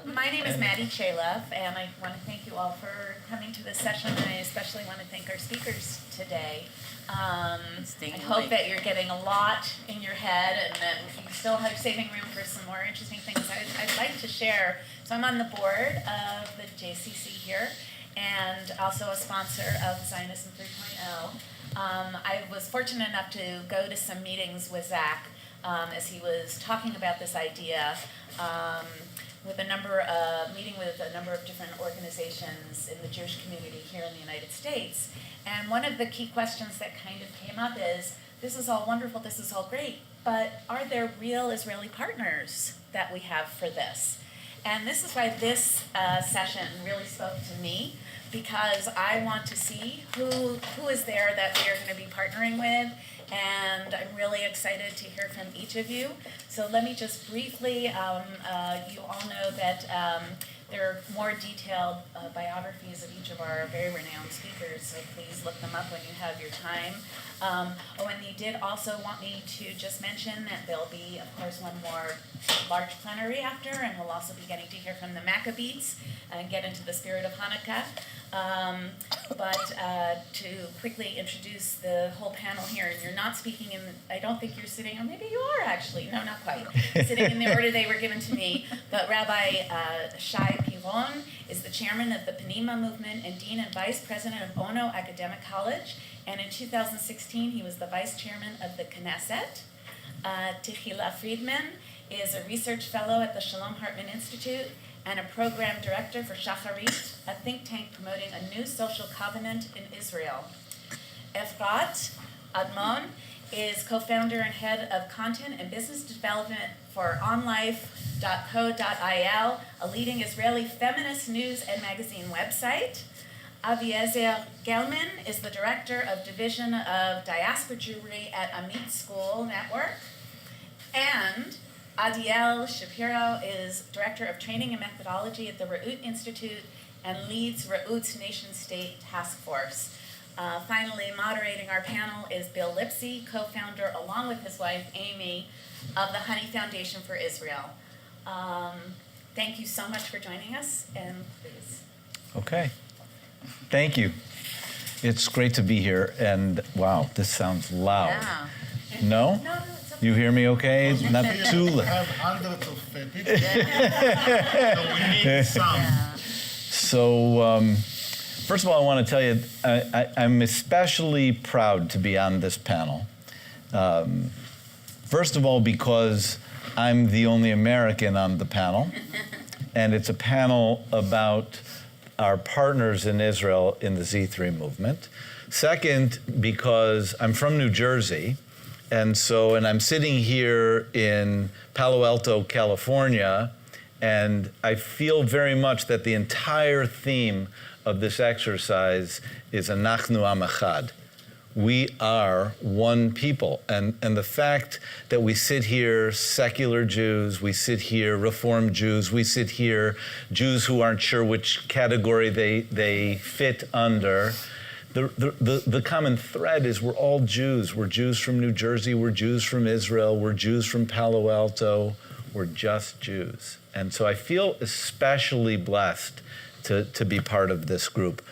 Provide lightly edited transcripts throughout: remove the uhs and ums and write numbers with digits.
My name is Maddie Chaleff, and I want to thank you all for coming to this session. And I especially want to thank our speakers today. I hope that you're getting a lot in your head and that you still have saving room for some more interesting things I'd like to share. So I'm on the board of the JCC here and also a sponsor of Zionism 3.0. I was fortunate enough to go to some meetings with Zach as he was talking about this idea. Meeting with a number of different organizations in the Jewish community here in the United States. And one of the key questions that kind of came up is, this is all wonderful, this is all great, but are there real Israeli partners that we have for this? And this is why this session really spoke to me, because I want to see who is there that we are going to be partnering with, and I'm really excited to hear from each of you. So let me just briefly, you all know that there are more detailed biographies of each of our very renowned speakers, so please look them up when you have your time. And they did also want me to just mention that there'll be, of course, one more large plenary after, and we'll also be getting to hear from the Maccabees and get into the spirit of Hanukkah. But to quickly introduce the whole panel here, and you're not speaking in, I don't think you're sitting, or maybe you are actually, no, not quite, sitting in the order they were given to me, but Rabbi Shay Piron is the chairman of the Panima movement and dean and vice president of Ono Academic College, and in 2016 he was the vice chairman of the Knesset. Tehila Friedman is a research fellow at the Shalom Hartman Institute and a program director for Shacharit, a think tank promoting a new social covenant in Israel. Efrat Admon is co-founder and head of content and business development for onlife.co.il, a leading Israeli feminist news and magazine website. Aviezer Gellman is the director of division of diaspora Jewry at Amit School Network. And Adiel Shapiro is Director of Training and Methodology at the Re'ut Institute and leads Re'ut's nation-state task force. Finally, moderating our panel is Bill Lipsey, co-founder, along with his wife, Amy, of the Honey Foundation for Israel. Thank you so much for joining us, and please. Okay. Thank you. It's great to be here, and wow, this sounds loud. Yeah. No? No, it's okay. You hear me okay? Not too We loud. have hundreds of people, so we need some. Yeah. So, first of all, I want to tell you, I'm especially proud to be on this panel. First of all, because I'm the only American on the panel, and it's a panel about our partners in Israel in the Z3 movement. Second, because I'm from New Jersey, and I'm sitting here in Palo Alto, California, and I feel very much that the entire theme of this exercise is Anachnu Am Echad. We are one people. And the fact that we sit here, secular Jews, we sit here, Reform Jews, we sit here, Jews who aren't sure which category they fit under, the common thread is we're all Jews. We're Jews from New Jersey, we're Jews from Israel, we're Jews from Palo Alto, we're just Jews. And so I feel especially blessed to be part of this group.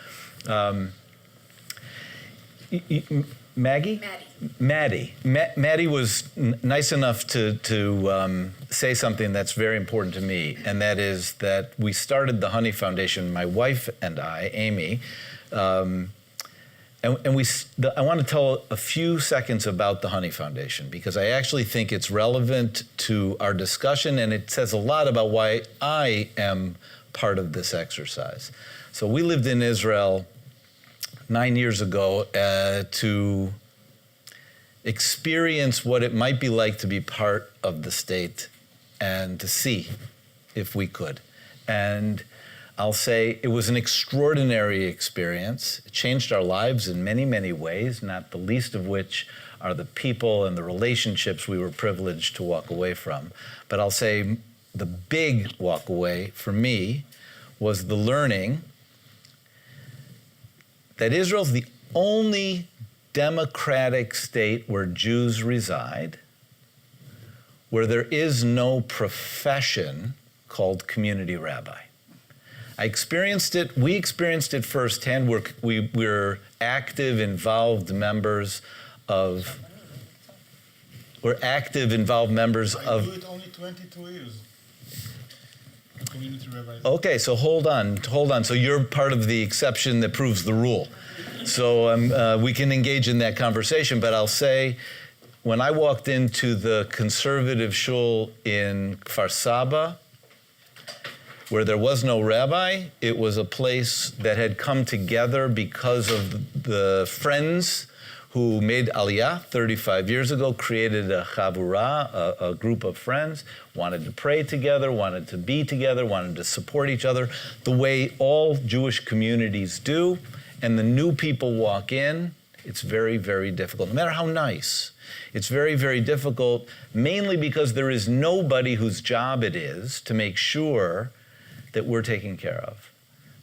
Maggie? Maddie. Maddie was nice enough to say something that's very important to me, and that is that we started the Honey Foundation, my wife and I, Amy, and I want to tell a few seconds about the Honey Foundation, because I actually think it's relevant to our discussion, and it says a lot about why I am part of this exercise. So we lived in Israel 9 years ago to experience what it might be like to be part of the state and to see if we could. And I'll say it was an extraordinary experience. It changed our lives in many, many ways, not the least of which are the people and the relationships we were privileged to walk away from. But I'll say the big walk away for me was the learning that Israel's the only democratic state where Jews reside, where there is no profession called community rabbi. We experienced it firsthand. We're active, involved members of. We're active, involved members I of. do it only 22 years. Community rabbis. Okay, so hold on. So you're part of the exception that proves the rule. So we can engage in that conversation, but I'll say, when I walked into the conservative shul in Kfar Saba, where there was no rabbi, it was a place that had come together because of the friends who made Aliyah 35 years ago, created a chavura, a group of friends, wanted to pray together, wanted to be together, wanted to support each other, the way all Jewish communities do. And the new people walk in, it's very, very difficult, no matter how nice. It's very, very difficult, mainly because there is nobody whose job it is to make sure that we're taken care of.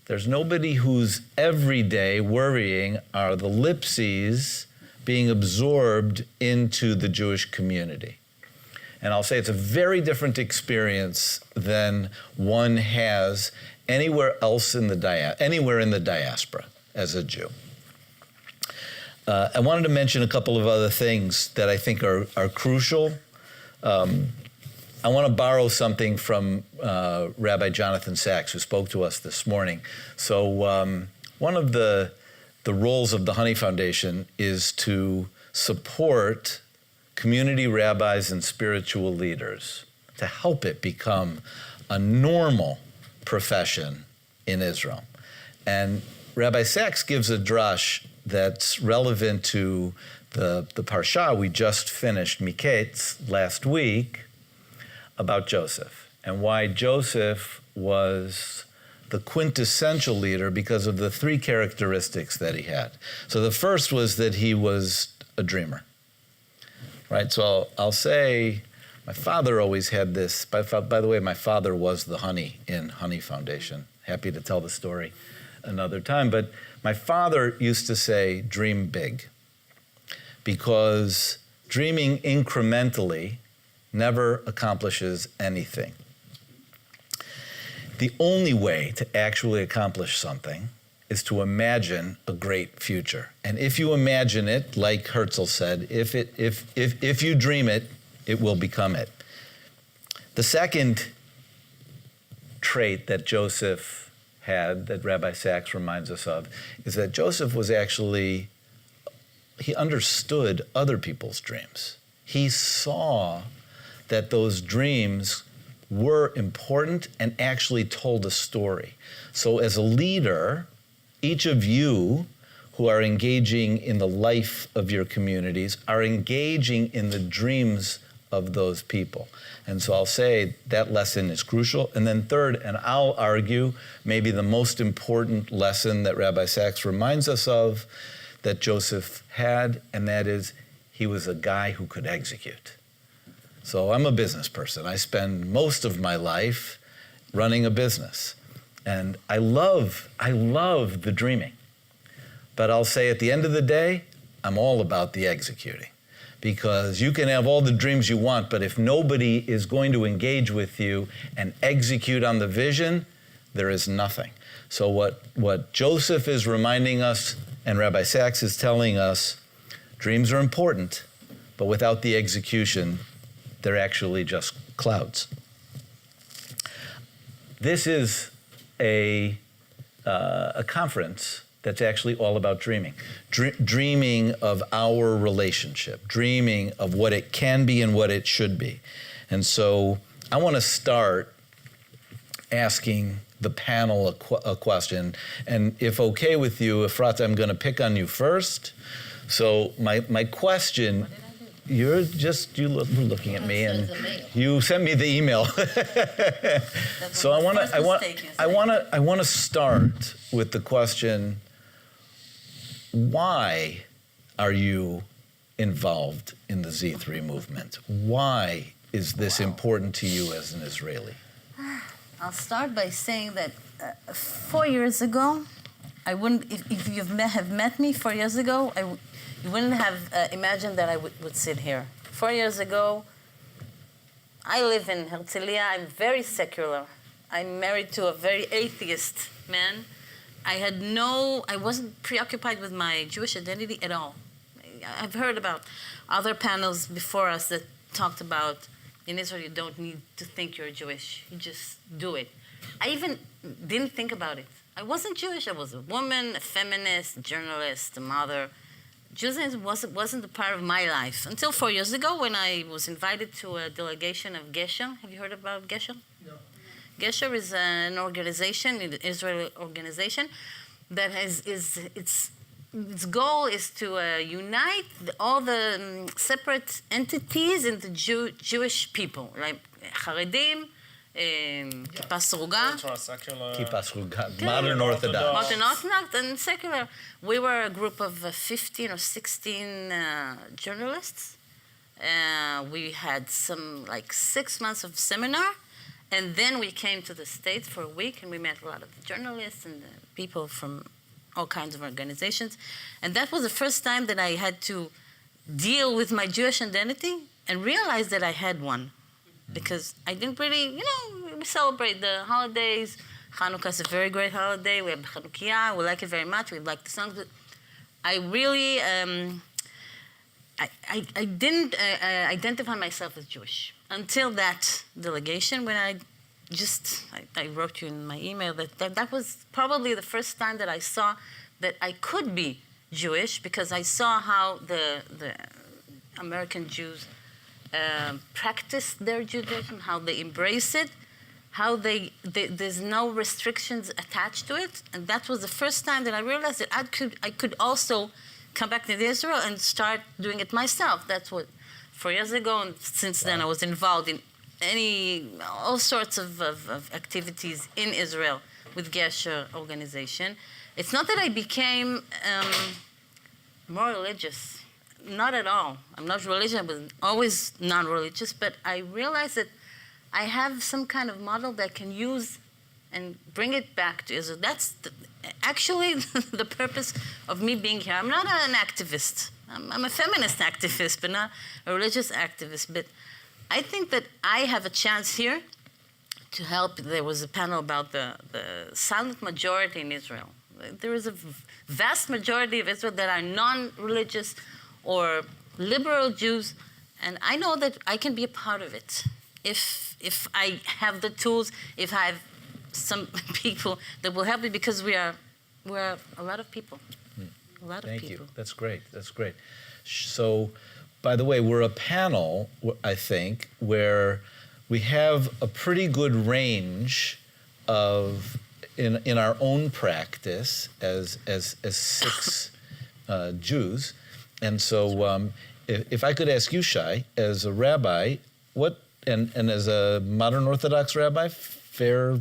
There's nobody who's every day worrying, are the Lipseys being absorbed into the Jewish community? And I'll say it's a very different experience than one has anywhere else in anywhere in the diaspora as a Jew. I wanted to mention a couple of other things that I think are crucial. I want to borrow something from Rabbi Jonathan Sachs, who spoke to us this morning. So one of the roles of the Honey Foundation is to support community rabbis and spiritual leaders to help it become a normal profession in Israel. And Rabbi Sachs gives a drush that's relevant to the parsha we just finished, Miketz, last week, about Joseph, and why Joseph was the quintessential leader because of the three characteristics that he had. So the first was that he was a dreamer, right? So I'll say my father always had this. By the way, my father was the Honey in Honey Foundation. Happy to tell the story another time. But my father used to say, dream big, because dreaming incrementally never accomplishes anything. The only way to actually accomplish something is to imagine a great future. And if you imagine it, like Herzl said, if you dream it, it will become it. The second trait that Joseph had, that Rabbi Sachs reminds us of, is that Joseph was actually, he understood other people's dreams. He saw that those dreams were important and actually told a story. So as a leader, each of you who are engaging in the life of your communities are engaging in the dreams of those people. And so I'll say that lesson is crucial. And then third, and I'll argue maybe the most important lesson that Rabbi Sachs reminds us of that Joseph had, and that is he was a guy who could execute. So I'm a business person. I spend most of my life running a business. And I love the dreaming. But I'll say at the end of the day, I'm all about the executing. Because you can have all the dreams you want, but if nobody is going to engage with you and execute on the vision, there is nothing. So what Joseph is reminding us, and Rabbi Sachs is telling us, dreams are important, but without the execution, they're actually just clouds. This is a conference that's actually all about dreaming. Dreaming of our relationship, dreaming of what it can be and what it should be. And so I want to start asking the panel a question. And if okay with you, Efrat, I'm going to pick on you first. So my question, you're looking at me, and you sent me the email. So I want to start with the question: why are you involved in the Z3 movement? Why is this important to you as an Israeli? I'll start by saying that 4 years ago, I wouldn't. If you have met me 4 years ago, you wouldn't have imagined that I would sit here. 4 years ago, I live in Herzliya. I'm very secular. I'm married to a very atheist man. I wasn't preoccupied with my Jewish identity at all. I've heard about other panels before us that talked about in Israel you don't need to think you're Jewish. You just do it. I even didn't think about it. I wasn't Jewish. I was a woman, a feminist, a journalist, a mother. Judaism wasn't a part of my life until 4 years ago when I was invited to a delegation of Gesher. Have you heard about Gesher? No. Gesher is an organization, an Israeli organization, that its goal is to unite all the separate entities into Jewish people, like Haredim, Kippa Sruga. Ultra-secular. Kippa Sruga, modern Orthodox. Modern Orthodox and secular. We were a group of 15 or 16 journalists. We had some 6 months of seminar, and then we came to the States for a week, and we met a lot of journalists and people from all kinds of organizations. And that was the first time that I had to deal with my Jewish identity and realize that I had one. Because I didn't really, we celebrate the holidays. Hanukkah is a very great holiday. We have Chanukah. We like it very much. We like the songs. But I really, I didn't identify myself as Jewish until that delegation when I wrote you in my email that was probably the first time that I saw that I could be Jewish, because I saw how the American Jews practice their Judaism, how they embrace it, how there's no restrictions attached to it. And that was the first time that I realized that I could also come back to Israel and start doing it myself. That's what 4 years ago, and since then I was involved in all sorts of activities in Israel with Gesher organization. It's not that I became more religious. Not at all. I'm not religious. I was always non-religious, but I realized that I have some kind of model that I can use and bring it back to Israel. That's actually the purpose of me being here. I'm not an activist. I'm a feminist activist, but not a religious activist. But I think that I have a chance here to help. There was a panel about the silent majority in Israel. There is a vast majority of Israel that are non-religious or liberal Jews, and I know that I can be a part of it if I have the tools, if I have some people that will help me, because we're a lot of people. A lot of Thank people. you. That's great. That's great. So, by the way, we're a panel, I think, where we have a pretty good range of, in our own practice as 6 Jews. And so, if I could ask you, Shay, as a rabbi, and as a modern Orthodox rabbi, fair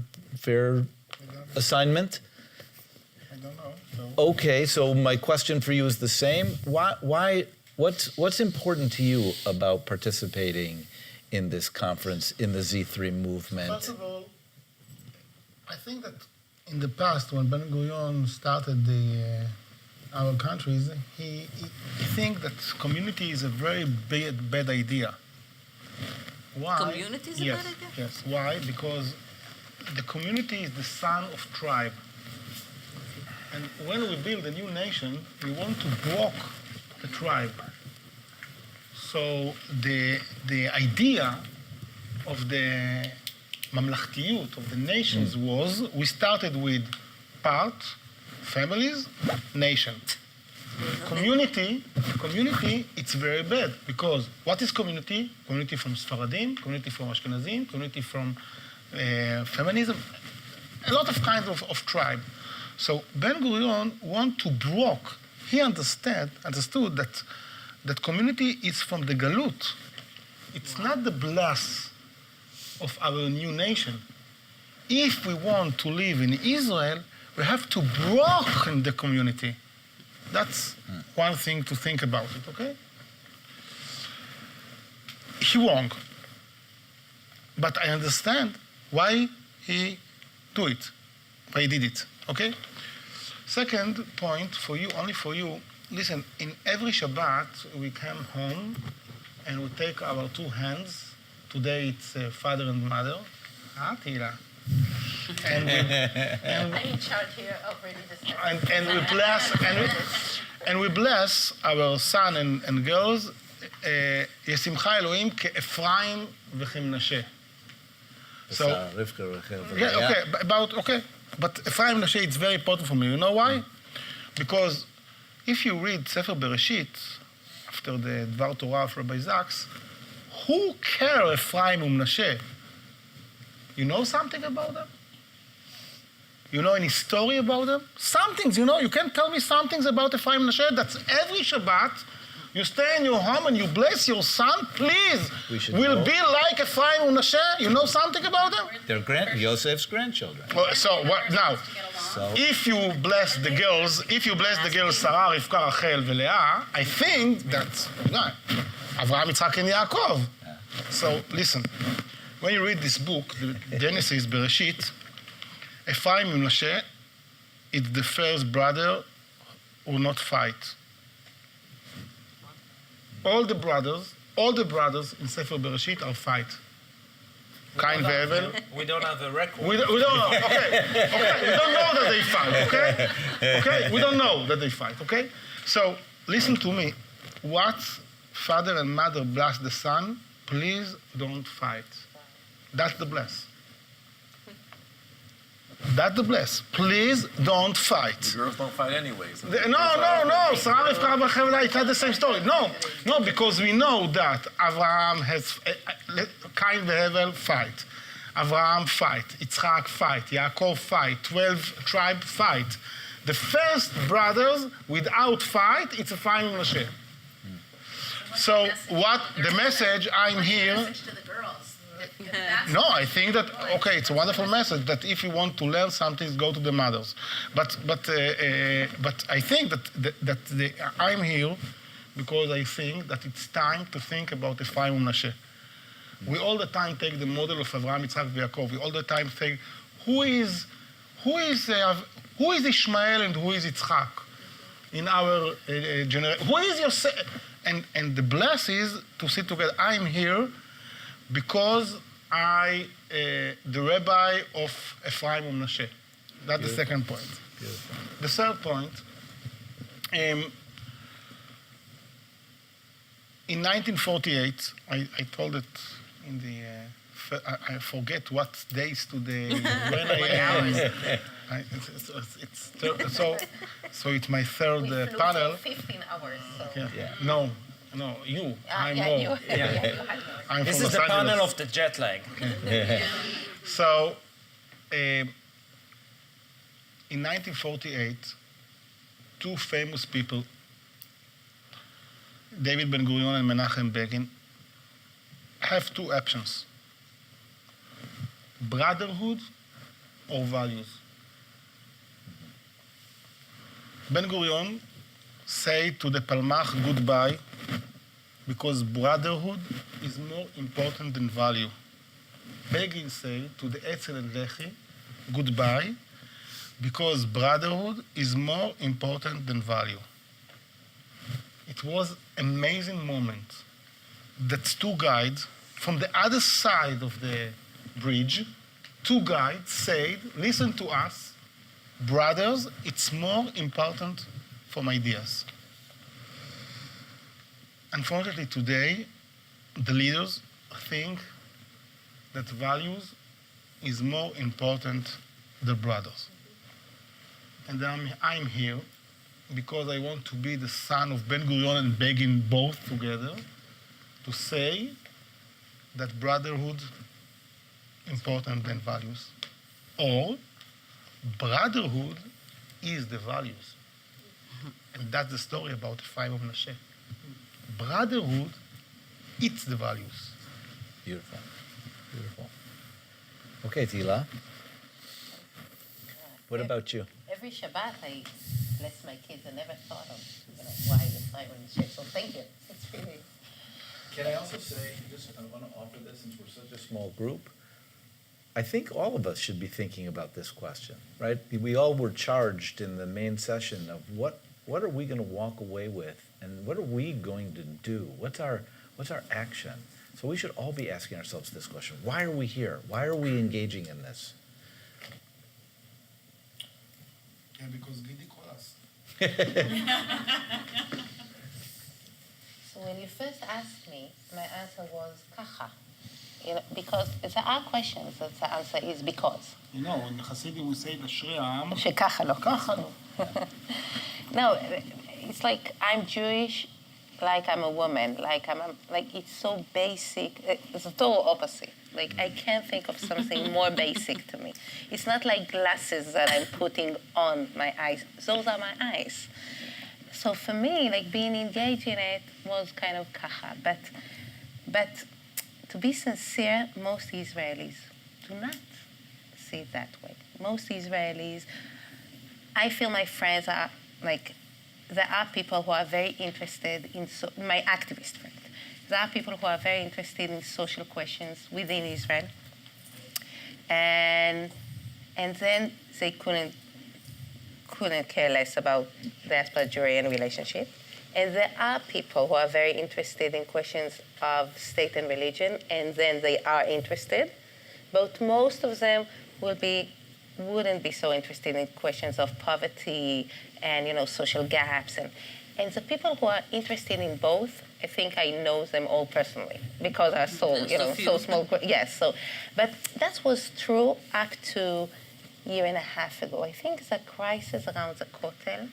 assignment? I don't know. So. Okay, so my question for you is the same. What's important to you about participating in this conference, in the Z3 movement? First of all, I think that in the past, when Ben Gurion started our countries, he think that community is a very bad idea. Why? Community is a bad idea? Yes. Why? Because the community is the son of tribe. And when we build a new nation, we want to block the tribe. So the idea of the mamlachtiyut, of the nations, was we started with part, families, nation. Community, it's very bad, because what is community? Community from Sfaradim, community from Ashkenazim, community from feminism, a lot of kinds of tribe. So Ben Gurion want to block. He understood that community is from the galut. It's not the bless of our new nation. If we want to live in Israel, we have to block the community. That's one thing to think about it, okay? He wrong. But I understand why he do it, why he did it, okay? Second point for you, only for you, listen, in every Shabbat, we come home and we take our 2 hands. Today it's father and mother. Tehila. And I'm in charge here of religious and we bless our son and girls, ישמחה אלוהים כאפרים וכמנשה. So, but Ephraim Manasseh, it's very important for me. You know why? Because if you read Sefer Bereshit, after the Dvar Torah of Rabbi Zaks, who care Ephraim and Manasseh? You know something about them? You know any story about them? Some things, you know, you can tell me some things about Ephraim and Manasseh. That's every Shabbat. You stay in your home and you bless your son, please. Will be like Ephraim and Manasseh. You know something about them? They're Yosef's grandchildren. Well, so what now? If you bless the girls, Sarah, Rivka, Rachel, Leah, I think that's Avraham, Yitzhak, and Yaakov. So listen, when you read this book, the Genesis, Bereshit, Ephraim and Manasseh, it's the first brother who will not fight. All the brothers in Sefer Bereshit are fight. Cain ve'Hevel. We don't have the record. We don't know. Okay. We don't know that they fight. Okay. We don't know that they fight. Okay. So listen to me. What father and mother bless the son? Please don't fight. That's the bless. That's the bless. Please don't fight. The girls don't fight anyways. No. Sarah, Rivka, Rachel, Leah, it's not the same story. No, because we know that Avraham has Cain ve'Hevel fight. Avraham fight. Yitzhak fight. Yaakov fight. 12 tribe fight. The first brothers without fight, it's Ephraim and Manasseh. So what the message? I'm here. Message to the girls. No, I think that it's a wonderful message that if you want to learn something, go to the mothers. But I think that I'm here because I think that it's time to think about Ephraim and Manasseh. We all the time take the model of Avraham, Yitzhak, and Yaakov. We all the time think who is Ishmael and who is Yitzhak in our generation. Who is Yosef? And the bless is to sit together. I'm here because the rabbi of Ephraim and Manasseh. That's the second point. Beautiful. The third point, in 1948, I told it in the, I forget what days today, when I so it's my third panel. 15 hours. So. Yeah. No, you. I'm more. You. I'm This from is the Los panel Angeles. of the jet lag. So, in 1948, two famous people, David Ben-Gurion and Menachem Begin, have two options: brotherhood or values. Ben-Gurion say to the Palmach goodbye because brotherhood is more important than value. Begin say to the Etzel and Lehi goodbye because brotherhood is more important than value. It was an amazing moment that two guides from the other side of the bridge, two guides said, listen to us, brothers, it's more important from ideas. Unfortunately, today, the leaders think that values is more important than brothers. And I'm here because I want to be the son of Ben-Gurion and Begin both together to say that brotherhood important than values, or brotherhood is the values. And that's the story about Ephraim and Manasseh. Brotherhood, it's the values. Beautiful. Okay, Tehila. What about you? Every Shabbat I bless my kids. I never thought of why the Ephraim and Manasseh. So thank you. It's really. Can I also say, I want to offer this since we're such a small group. I think all of us should be thinking about this question, right? We all were charged in the main session of what are we going to walk away with, and what are we going to do? What's our action? So we should all be asking ourselves this question: why are we here? Why are we engaging in this? Yeah, because Gidi called us. So when you first asked me, my answer was kacha. Because there are questions that the answer is because. You know, when Hasidim we say, Ashrei Ha'am, שככה לא. ככה לא. No, it's like I'm Jewish, like I'm a woman, like it's so basic. It's the total opposite. Like I can't think of something more basic to me. It's not like glasses that I'm putting on my eyes. Those are my eyes. So for me, like being engaged in it was kind of kacha. But to be sincere, most Israelis do not see it that way. Most Israelis, I feel my friends are like, there are people who are very interested in, my activist friends, there are people who are very interested in social questions within Israel. And then they couldn't care less about diaspora Jewry and relationship. And there are people who are very interested in questions of state and religion, and then they are interested. But most of them wouldn't be so interested in questions of poverty and social gaps. And the people who are interested in both, I think I know them all personally because are so small. Yes. So, but that was true up to a year and a half ago. I think the crisis around the Kotel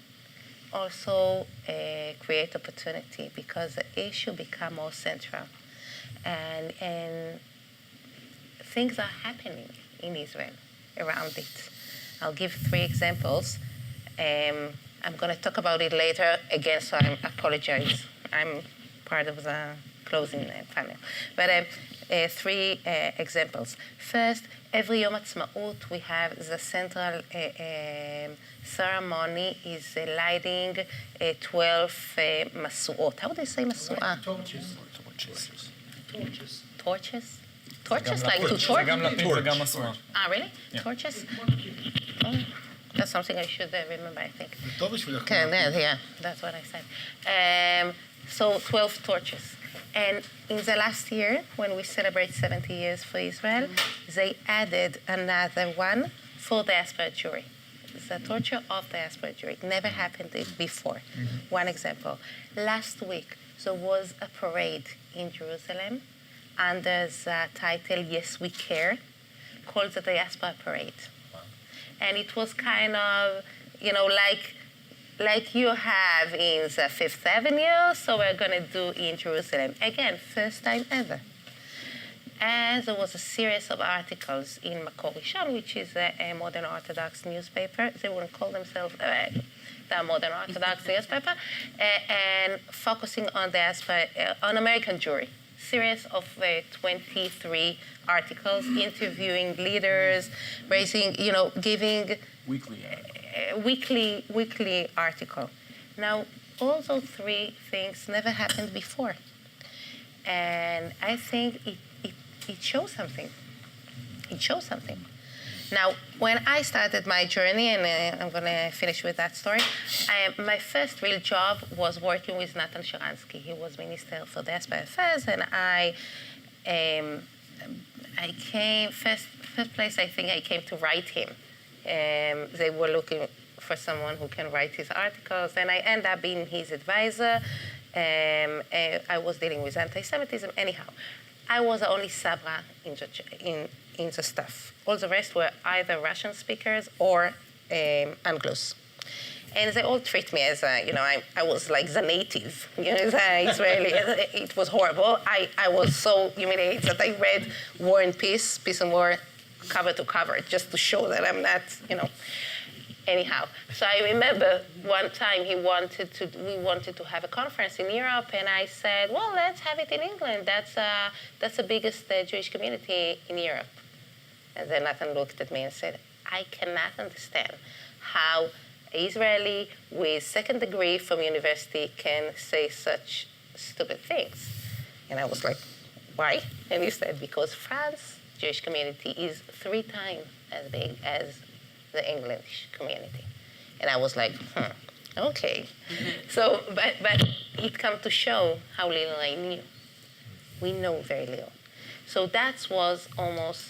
also create opportunity because the issue become more central, and things are happening in Israel around it. I'll give 3 examples. I'm going to talk about it later again, so I apologize. I'm part of the closing panel. But 3 examples. First, every Yom Ha'atzmaut we have the central ceremony is lighting 12 masuot. How do you say masu'ah? Torches. Torches? Torches, like to torch? וגם מסורת. Really? Torches? Oh, that's something I should remember, I think. זה טוב בשבילך. Okay, yeah, that's what I said. So 12 torches. And in the last year, when we celebrate 70 years for Israel, they added another one for diaspora Jewry. The torture of diaspora Jewry. It never happened before. One example. Last week, there was a parade in Jerusalem under the title Yes We Care, called the Diaspora Parade. And it was kind of, like you have in the Fifth Avenue, so we're going to do in Jerusalem. Again, first time ever. And there was a series of articles in Makor Rishon, which is a modern Orthodox newspaper. They wouldn't call themselves the modern Orthodox newspaper, and focusing on diaspora, on American Jewry. Series of 23 articles interviewing leaders, giving weekly article. Now, all those 3 things never happened before, and I think it shows something. It shows something. Now, when I started my journey, and I'm going to finish with that story, my first real job was working with Natan Sharansky. He was Minister for Diaspora Affairs, and I came, first place I think I came to write him. They were looking for someone who can write his articles, and I ended up being his advisor. I was dealing with anti-Semitism. Anyhow, I was the only Sabra in the staff. All the rest were either Russian speakers or Anglos. And they all treat me as, I was like the native, the Israeli. It was horrible. I was so humiliated that I read War and Peace, Peace and War, cover to cover, just to show that I'm not, Anyhow, so I remember one time we wanted to have a conference in Europe, and I said, well, let's have it in England. That's the biggest Jewish community in Europe. And then Nathan looked at me and said, I cannot understand how Israeli with 2nd degree from university can say such stupid things. And I was like, why? And he said, because France Jewish community is 3 times as big as the English community. And I was like, okay. So, but it come to show how little I knew. We know very little. So that was almost,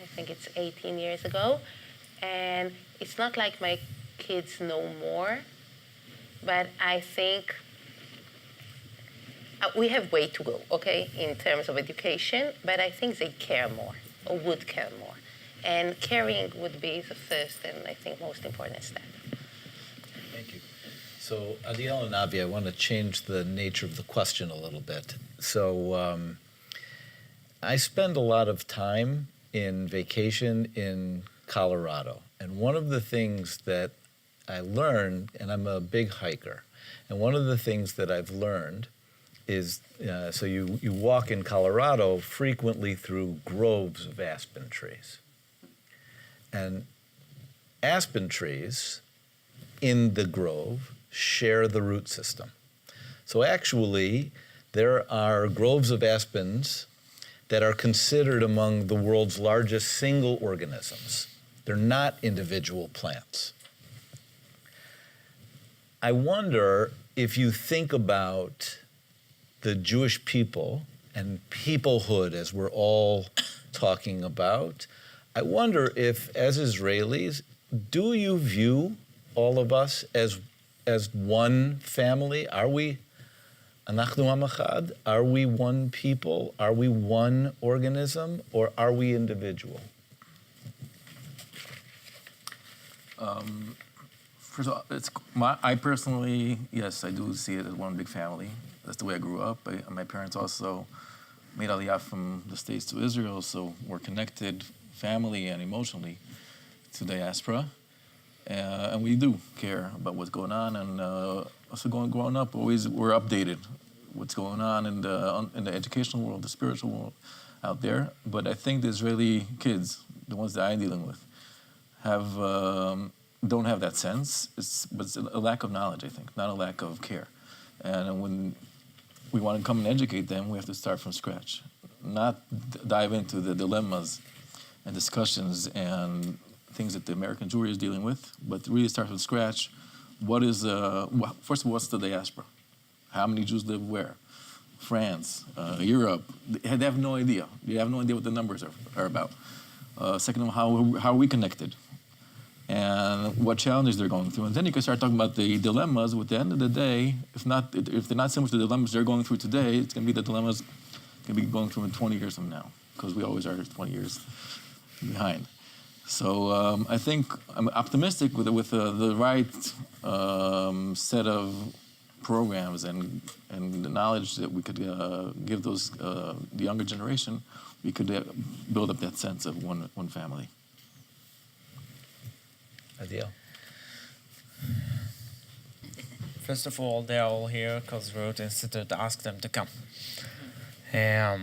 I think it's 18 years ago. And it's not like my kids know more, but I think we have way to go, okay, in terms of education, but I think they care more, or would care more. And caring would be the first and I think most important step. Thank you. So, Adiel and Avi, I want to change the nature of the question a little bit. So, I spend a lot of time in vacation in Colorado. And one of the things that I learned, and I'm a big hiker, and one of the things that I've learned is, so you walk in Colorado frequently through groves of aspen trees. And aspen trees in the grove share the root system. So actually, there are groves of aspens that are considered among the world's largest single organisms. They're not individual plants. I wonder if you think about the Jewish people and peoplehood as we're all talking about, I wonder if, as Israelis, do you view all of us as one family? Are we Anachnu Am Echad? Are we one people? Are we one organism? Or are we individual? First of all, I personally, yes, I do see it as one big family. That's the way I grew up. My parents also made Aliyah from the States to Israel, so we're connected family and emotionally to diaspora. And we do care about what's going on. And also growing up, always we're updated what's going on in the educational world, the spiritual world out there. But I think the Israeli kids, the ones that I'm dealing with, don't have that sense. But it's a lack of knowledge, I think, not a lack of care. And when we want to come and educate them, we have to start from scratch, not dive into the dilemmas and discussions and things that the American Jewry is dealing with, but really start from scratch. First of all, what's the diaspora? How many Jews live where? France, Europe. They have no idea. You have no idea what the numbers are about. Second of all, how are we connected? And what challenges they're going through. And then you can start talking about the dilemmas. At the end of the day, if they're not similar to the dilemmas they're going through today, it's going to be the dilemmas going to be going through in 20 years from now, because we always are 20 years behind. So I think I'm optimistic with the right set of programs and the knowledge that we could give those the younger generation, we could build up that sense of one family. Adiel. First of all, they're all here because Road Institute asked them to come. I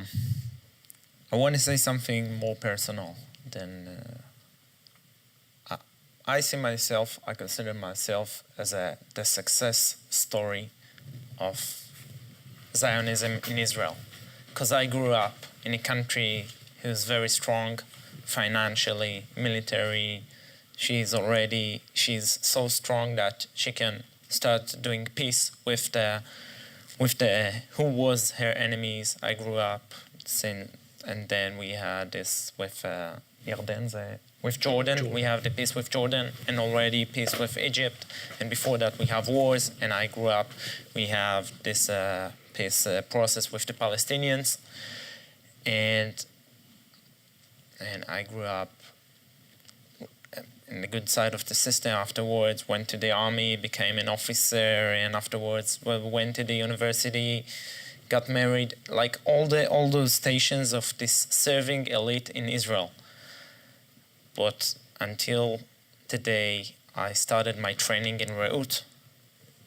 want to say something more personal than I consider myself as the success story of Zionism in Israel. Because I grew up in a country who's very strong financially, military. She's so strong that she can start doing peace with the who was her enemies. I grew up and then we had this with with Jordan. We have the peace with Jordan and already peace with Egypt. And before that we have wars. And I grew up, we have this peace process with the Palestinians. And I grew up in the good side of the system. Afterwards went to the army, became an officer, and afterwards went to the university, got married, like all those stations of this serving elite in Israel. But until today I started my training in Re'ut,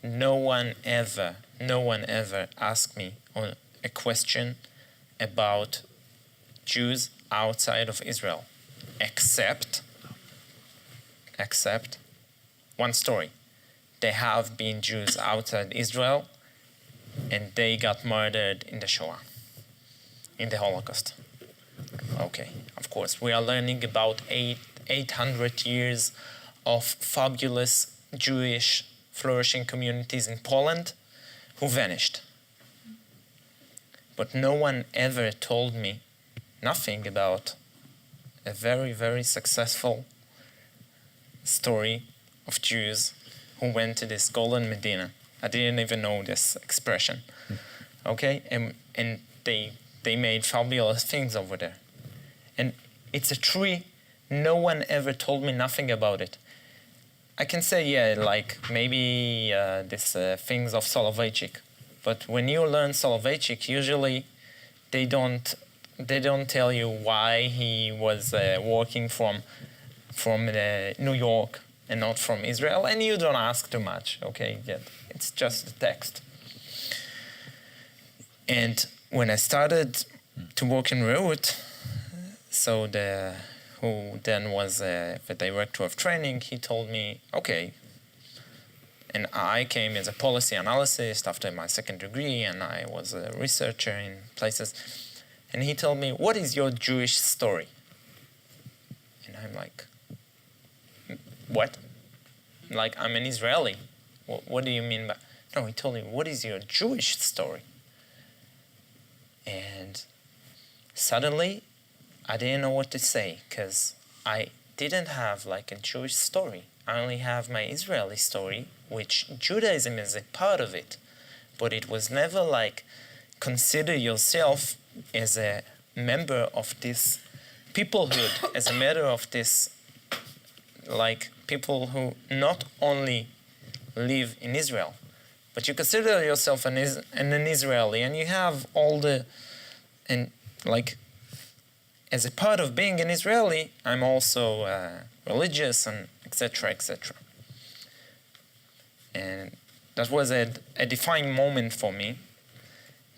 no one ever asked me a question about Jews outside of Israel, except one story. There have been Jews outside Israel and they got murdered in the Shoah, in the Holocaust. Okay, of course, we are learning about 800 years of fabulous Jewish flourishing communities in Poland who vanished. But no one ever told me nothing about a very, very successful story of Jews who went to this golden Medina. I didn't even know this expression. Okay? And they made fabulous things over there. And it's a tree. No one ever told me nothing about it. I can say, yeah, like maybe this things of Soloveitchik. But when you learn Soloveitchik, usually they don't tell you why he was working from New York and not from Israel, and you don't ask too much, okay? Yeah, it's just a text. And when I started to work in Reut, so who then was the director of training, he told me, okay, and I came as a policy analyst after my second degree, and I was a researcher in places, and he told me, what is your Jewish story? And I'm like, what? Like, I'm an Israeli. What do you mean by... No, he told me, what is your Jewish story? And suddenly, I didn't know what to say, because I didn't have like a Jewish story. I only have my Israeli story, which Judaism is a part of it. But it was never like, consider yourself as a member of this peoplehood, as a member of this, like, people who not only live in Israel, but you consider yourself an Israeli, and you have all the, and like, as a part of being an Israeli, I'm also religious and etc., etc. And that was a defining moment for me,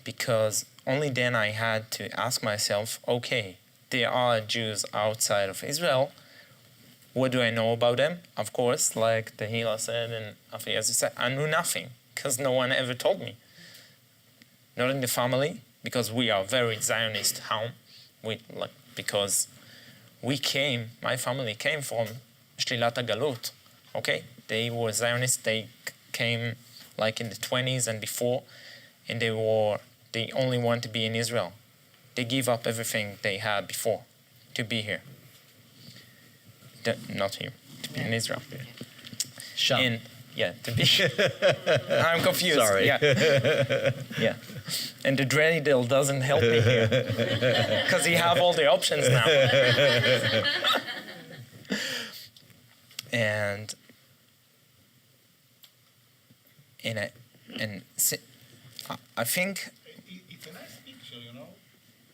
because only then I had to ask myself, okay, there are Jews outside of Israel. What do I know about them? Of course, like Tehila said and Aviezer said, I knew nothing, because no one ever told me. Not in the family, because we are very Zionist home. Because my family came from Shlilat HaGalut, okay? They were Zionists, they came like in the 20s and before, and they only want to be in Israel. They give up everything they had before to be here. Not here, to be in Israel. Sham. And, yeah, to be... I'm confused. Sorry. Yeah. Yeah. And the dreidel doesn't help me here, because you have all the options now. and I think... It's a nice picture, you know?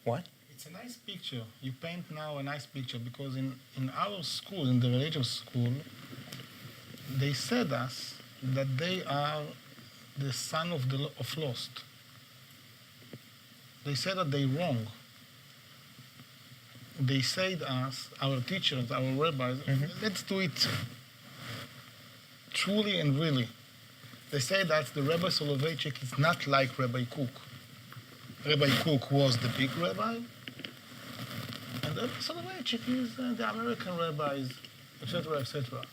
What? It's a nice picture. You paint now a nice picture, because in our school, in the religious school, they said us that they are the son of lost. They said that they wrong. They said us, our teachers, our rabbis, let's do it truly and really. They say that the Rabbi Soloveitchik is not like Rabbi Kook. Rabbi Kook was the big rabbi, and Rabbi Soloveitchik is the American rabbis, etc., etc.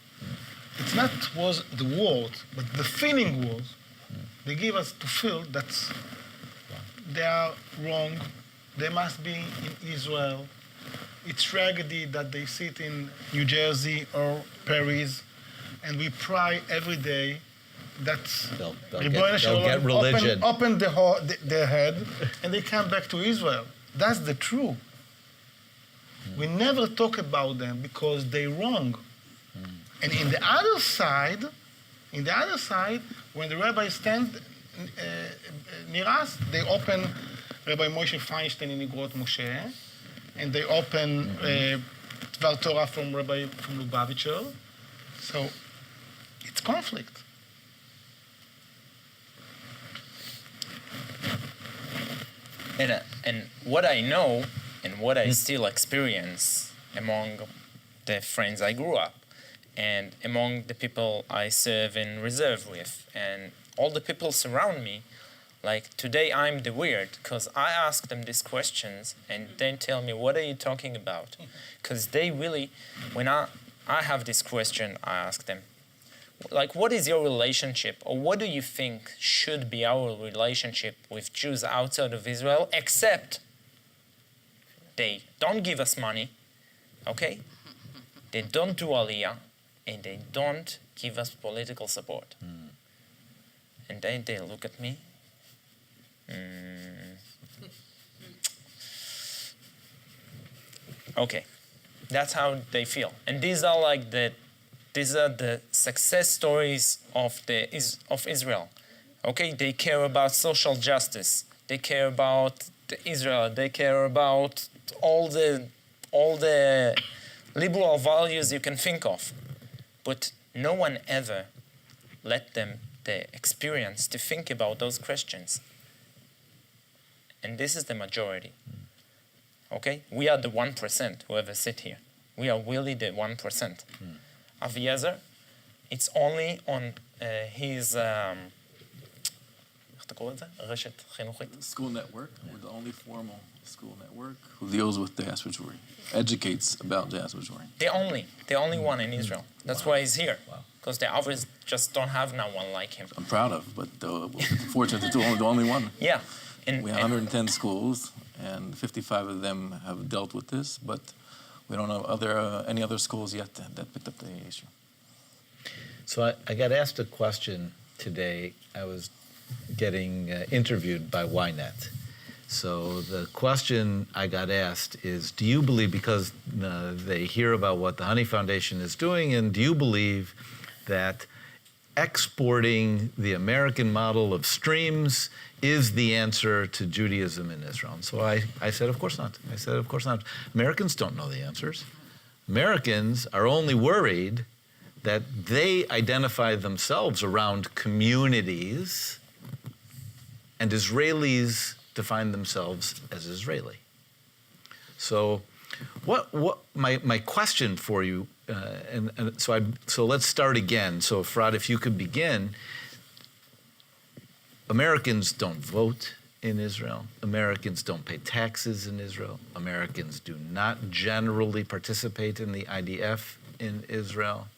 It's not was the word, but the feeling was, they give us to feel that they are wrong, they must be in Israel. It's tragedy that they sit in New Jersey or Paris, and we pray every day that They'll Ribono Shel get Olam religion. open their head, and they come back to Israel. That's the truth. We never talk about them because they're wrong. And in the other side, when the rabbis stand near us, they open Rabbi Moshe Feinstein in Igrot Moshe, and they open Dvar Torah from Lubavitcher. So it's conflict. And what I know and what I still experience among the friends I grew up and among the people I serve in reserve with and all the people surround me, like today I'm the weird because I ask them these questions and they tell me, what are you talking about? Because they really, when I have this question, I ask them, like, what is your relationship, or what do you think should be our relationship with Jews outside of Israel, except they don't give us money, okay? They don't do Aliyah, and they don't give us political support. And then they look at me. Okay, that's how they feel. And these are the success stories of Israel. Okay, they care about social justice. They care about Israel. They care about all the liberal values you can think of. But no one ever let them the experience to think about those questions. And this is the majority. Okay? We are the 1% who ever sit here. We are really the 1%. Aviezer, it's only on his, איך אתה קורא את זה? רשת חינוכית. School network. We're the only formal school network who deals with diaspora Jewry, educates about diaspora Jewry. The only one in Israel. That's why he's here. Because the others just don't have no one like him. I'm proud of, but fortunate to the only one. Yeah. We have 110 schools, and 55 of them have dealt with this, but we don't know any other schools yet that picked up the issue. So I got asked a question today. I was getting interviewed by Ynet. So the question I got asked is, do you believe, because they hear about what the Honey Foundation is doing, and do you believe that exporting the American model of streams is the answer to Judaism in Israel? And so I said, of course not. I said, of course not. Americans don't know the answers. Americans are only worried that they identify themselves around communities, and Israelis define themselves as Israeli. So what my question for you, so let's start again. So Efrat, if you could begin. Americans don't vote in Israel. Americans don't pay taxes in Israel. Americans do not generally participate in the IDF in Israel.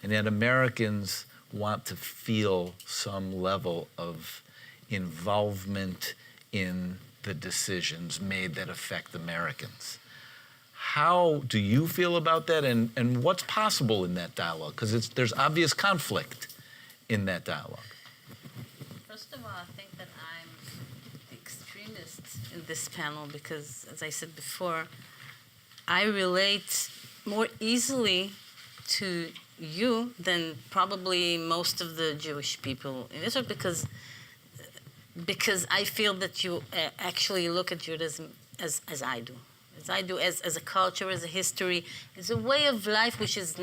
And yet Americans want to feel some level of involvement in the decisions made that affect Americans. How do you feel about that, and what's possible in that dialogue? Because there's obvious conflict in that dialogue. First of all, I think that I'm the extremist in this panel because, as I said before, I relate more easily to you than probably most of the Jewish people in Israel because I feel that you actually look at Judaism as I do. As a culture, as a history, as a way of life which is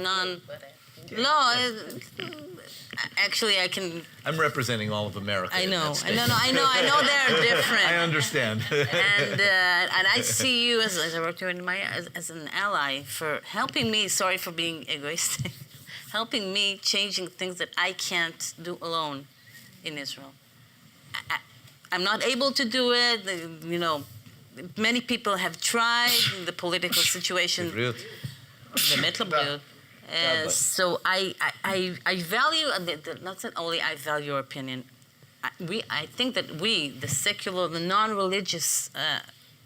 actually I can... I'm representing all of America. I know they're different. I understand. And I see you as I wrote you in as an ally for helping me, sorry for being egoistic, helping me changing things that I can't do alone in Israel. I'm not able to do it, many people have tried in the political situation. So I value, not only I value your opinion, I think that we, the secular, the non-religious,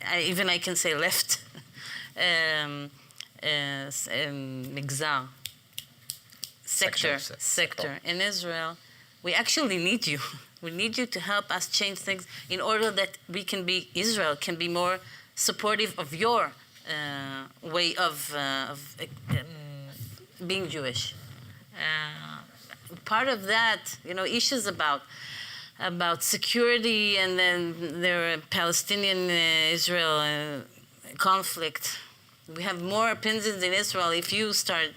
I can say left, migzar, sector in Israel, we actually need you. We need you to help us change things in order that Israel can be more supportive of your way of being Jewish. Part of that, issues about security, and then there Palestinian-Israel conflict. We have more opinions in Israel. If you start,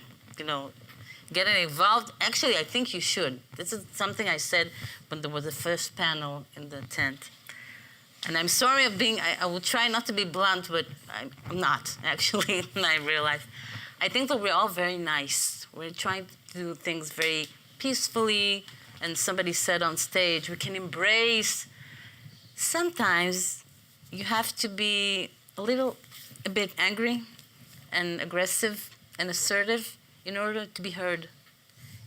getting involved, actually, I think you should. This is something I said when there was the first panel in the tent. And I'm sorry of being, I will try not to be blunt, but I'm not, actually, in my real life. I think that we're all very nice. We're trying to do things very peacefully, and somebody said on stage, we can embrace. Sometimes you have to be a bit angry and aggressive and assertive in order to be heard.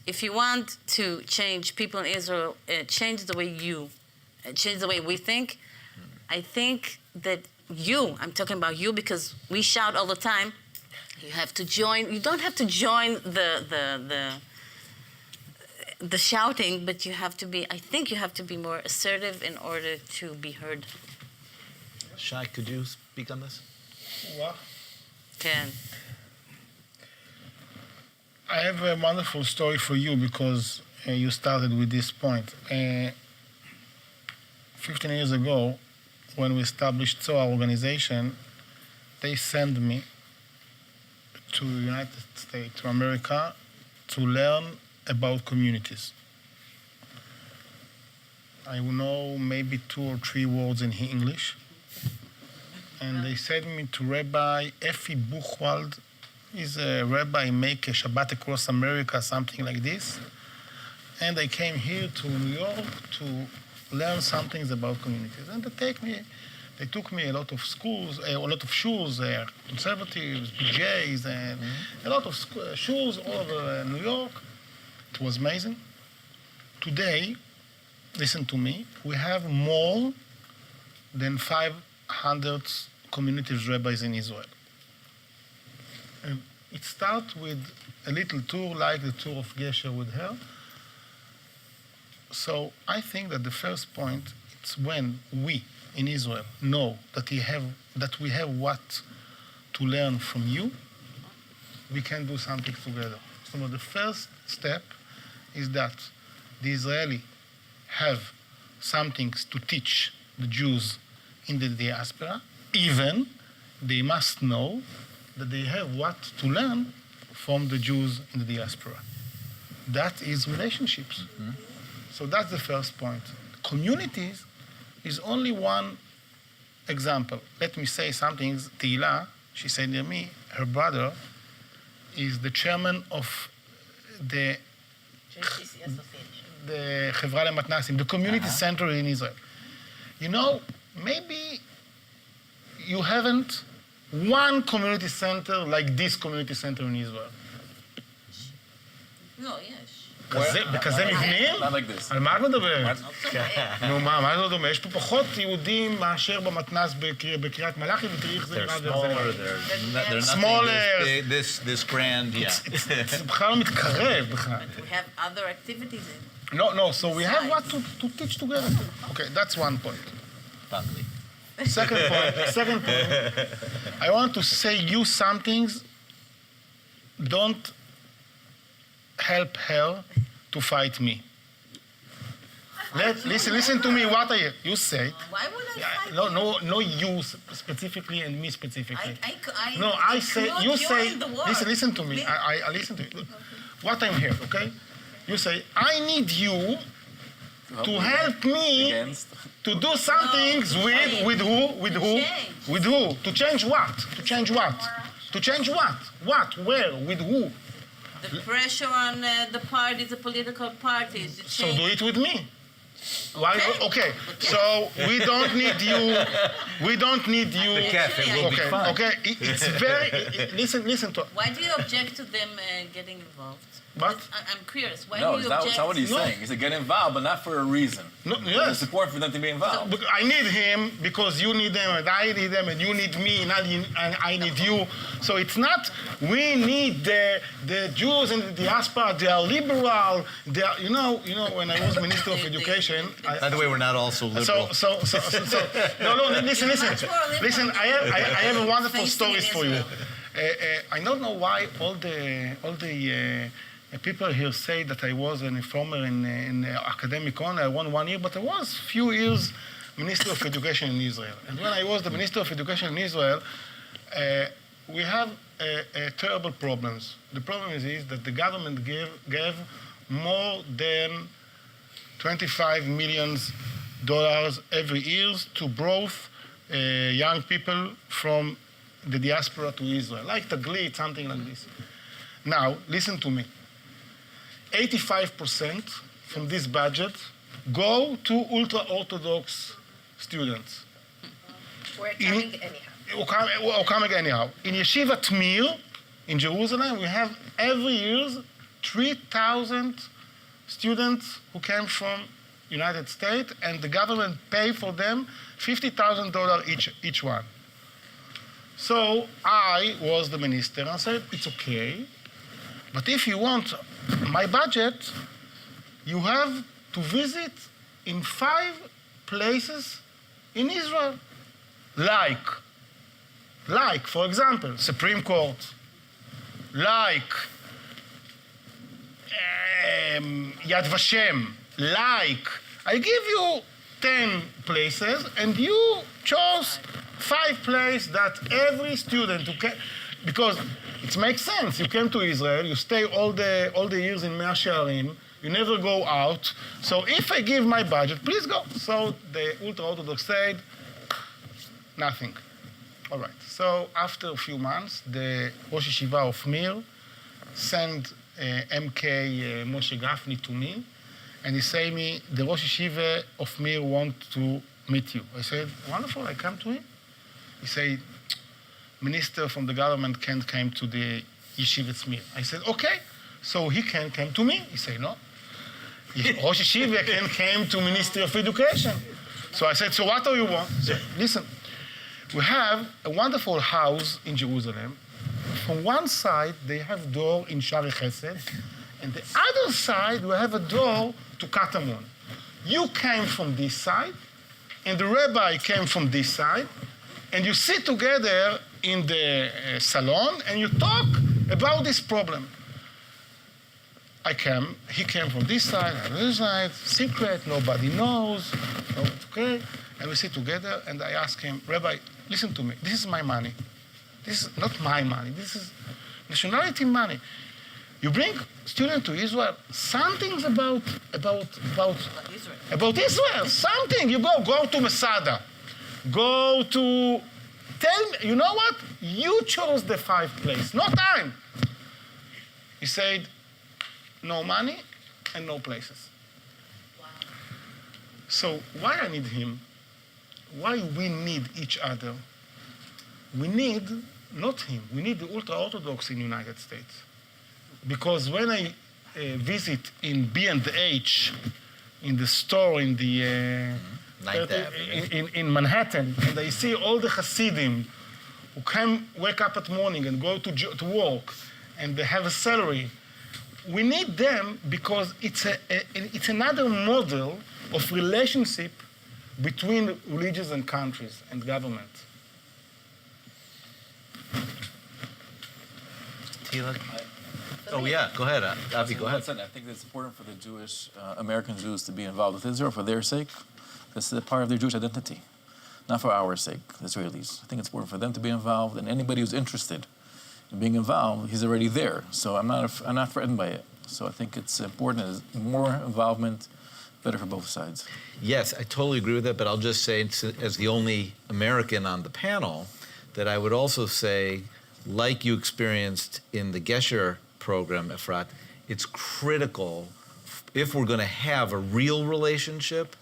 If you want to change people in Israel, change the way we think, I think that I'm talking about you because we shout all the time, you don't have to join the shouting, but you have to be, I think you have to be more assertive in order to be heard. Shay, could you speak on this? What? Can. I have a wonderful story for you because you started with this point. 15 years ago, when we established our organization, they sent me to the United States, to America, to learn about communities. I know maybe 2 or 3 words in English. And they sent me to Rabbi Effie Buchwald. He's a rabbi, make a Shabbat across America, something like this. And I came here to New York to learn some things about communities. And they took me a lot of schools, a lot of shuls, conservatives, BJs, and a lot of shuls all over New York. It was amazing. Today, listen to me, we have more than 500 communities rabbis in Israel. And it starts with a little tour like the tour of Gesher with her. So I think that the first point is when we in Israel know that we have what to learn from you, we can do something together. So the first step is that the Israeli have something to teach the Jews in the diaspora, even they must know that they have what to learn from the Jews in the diaspora. That is relationships. Mm-hmm. So that's the first point. Communities is only one example. Let me say something. Tehila, she said to me, her brother is the chairman of the Chevra leMatnasim, the community center in Israel. You know, maybe you haven't one community center like this community center in Israel. No, yes. בכזה מבנים? Not like this. על מה את מדברת? נו, מה זה דומה? יש פה פחות יהודים מאשר במתנ"ס בקריית מלאכי, ותראי איך זה They're נראה. smaller, they're nothing this grand, yeah. זה בכלל לא מתקרב בכלל. We have other activities in. No, so we have what to teach together. Okay, that's one point. Second point, I want to say you some things. Don't help her to fight me. Listen to me. What you say? Why would I fight No, you specifically and me specifically. I say you say. Listen to me. I listen to you. What I'm here, okay? You say I need you to help me to do some things with who? To change what? What? Where? With who? The pressure on the parties, the political parties. So do it with me. Why? Okay. So we don't need you. The cafe will be fine. Okay. It's very. Listen to. Why do you object to them getting involved? What? I'm curious. Why No, do you it's object? not what he's saying. He said get involved, but not for a reason. No, There's yes. support for them to be involved. But I need him because you need them and I need them and you need me and I need you. So it's not we need the Jews in the diaspora. They are liberal. They are, you know. When I was Minister of Education. By the way, we're not also liberal. No. Listen. I have a wonderful stories for you. I don't know why all the people here say that I was an informer in academic honor. I won 1 year, but I was few years Minister of Education in Israel. And when I was the Minister of Education in Israel, we have terrible problems. The problem is that the government gave more than $25 million every year to both young people from the diaspora to Israel, like Taglit, something like this. Now, listen to me. 85% from this budget go to ultra-Orthodox students. We're coming anyhow. In Yeshiva Tmir, in Jerusalem, we have every year 3,000 students who came from United States, and the government pay for them $50,000 each one. So I was the minister and I said, it's okay, but if you want my budget, you have to visit in 5 places in Israel. Like, for example, Supreme Court, like Yad Vashem, like. I give you 10 places, and you chose 5 places that every student who can, because it makes sense. You came to Israel, you stay all the years in Mea Shearim, you never go out. So if I give my budget, please go. So the ultra-Orthodox said, nothing. All right. So after a few months, the Rosh Yeshiva of Mir sent MK Moshe Gafni to me, and he said me, the Rosh Yeshiva of Mir want to meet you. I said, wonderful, I come to him. He said, minister from the government can't come to the Yeshiva Mir. I said, okay, so he can come to me. He said, no. Rosh Yeshiva can come to Ministry of Education. So I said, so what do you want? He said, listen, we have a wonderful house in Jerusalem. From one side, they have door in Shari Chesed, and the other side, we have a door to Katamon. You came from this side, and the rabbi came from this side, and you sit together in the salon, and you talk about this problem. He came from this side, and this side, secret, nobody knows, okay? And we sit together, and I ask him, Rabbi, listen to me, this is my money. This is not my money, this is nationality money. You bring students to Israel, something's about Israel, something. You go to Masada, go to, tell me, you know what? You chose the 5 place, no time. He said, no money and no places. Wow. So why I need him? Why we need each other? We need not him. We need the ultra-Orthodox in the United States. Because when I visit in B&H, in the store in the in Manhattan, and I see all the Hasidim who can wake up at morning and go to work, and they have a salary. We need them because it's another model of relationship between religions and countries and government. Tehila? Oh, yeah, go ahead. Avi, go ahead. I think it's important for the Jewish, American Jews to be involved with Israel for their sake. This is a part of their Jewish identity, not for our sake, the Israelis. I think it's important for them to be involved, and anybody who's interested in being involved, he's already there. So I'm not threatened by it. So I think it's important, as more involvement, better for both sides. Yes, I totally agree with that, but I'll just say, as the only American on the panel, that I would also say, like you experienced in the Gesher program, Efrat, it's critical, if we're going to have a real relationship,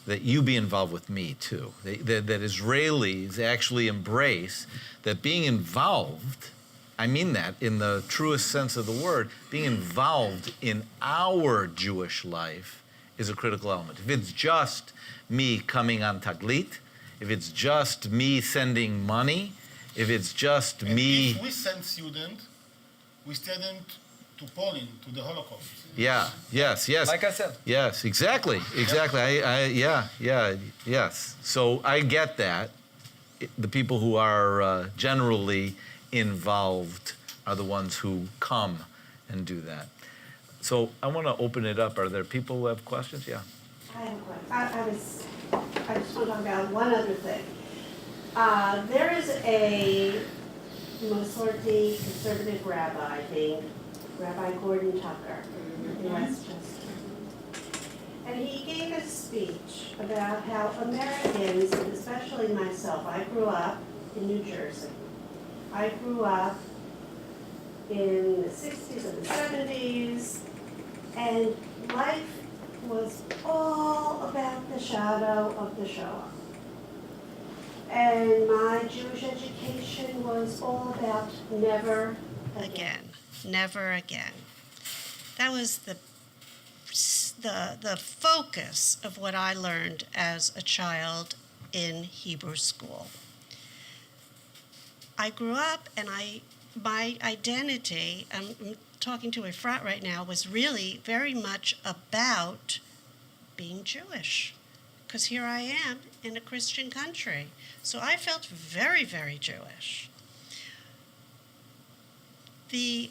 that you be involved with me too. That Israelis actually embrace that being involved, I mean that in the truest sense of the word, being involved in our Jewish life is a critical element. If it's just me coming on Taglit, if it's just me sending money, if it's just me... If we send students to Poland, to the Holocaust. Yeah, yes. Like I said. Yes, exactly. Yes. So I get that. The people who are generally involved are the ones who come and do that. So I want to open it up. Are there people who have questions? Yeah. I have a question. I just want to talk about one other thing. There is a Masorti conservative rabbi named Rabbi Gordon Tucker in Westchester. And he gave a speech about how Americans, and especially myself, I grew up in New Jersey. I grew up in the 60s and the 70s, and life was all about the shadow of the Shoah. And my Jewish education was all about never again. Never again. That was the focus of what I learned as a child in Hebrew school. I grew up and I my identity, I'm talking to Efrat right now, was really very much about being Jewish. Because here I am in a Christian country. So I felt very, very Jewish. The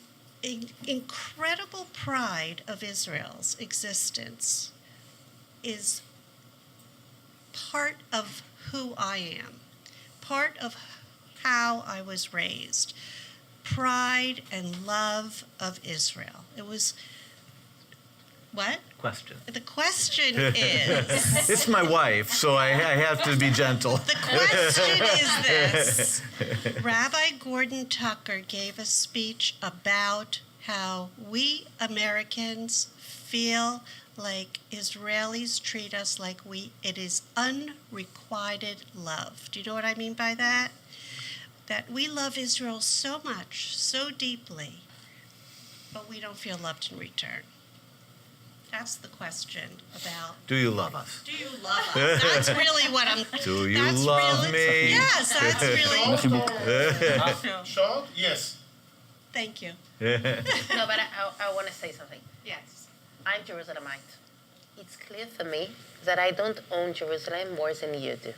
incredible pride of Israel's existence is part of who I am, part of how I was raised. Pride and love of Israel. It was, what? Question. The question is, It's my wife, so I have to be gentle. the question is this. Rabbi Gordon Tucker gave a speech about how we Americans feel like Israelis treat us like it is unrequited love. Do you know what I mean by that? That we love Israel so much, so deeply, but we don't feel loved in return. That's the question about, Do you love us? do you love us? That's really what I'm... Do you that's love really, me? Yes, that's really... Short? Yes. Thank you. No, but I want to say something. Yes. I'm Jerusalemite. It's clear for me that I don't own Jerusalem more than you do.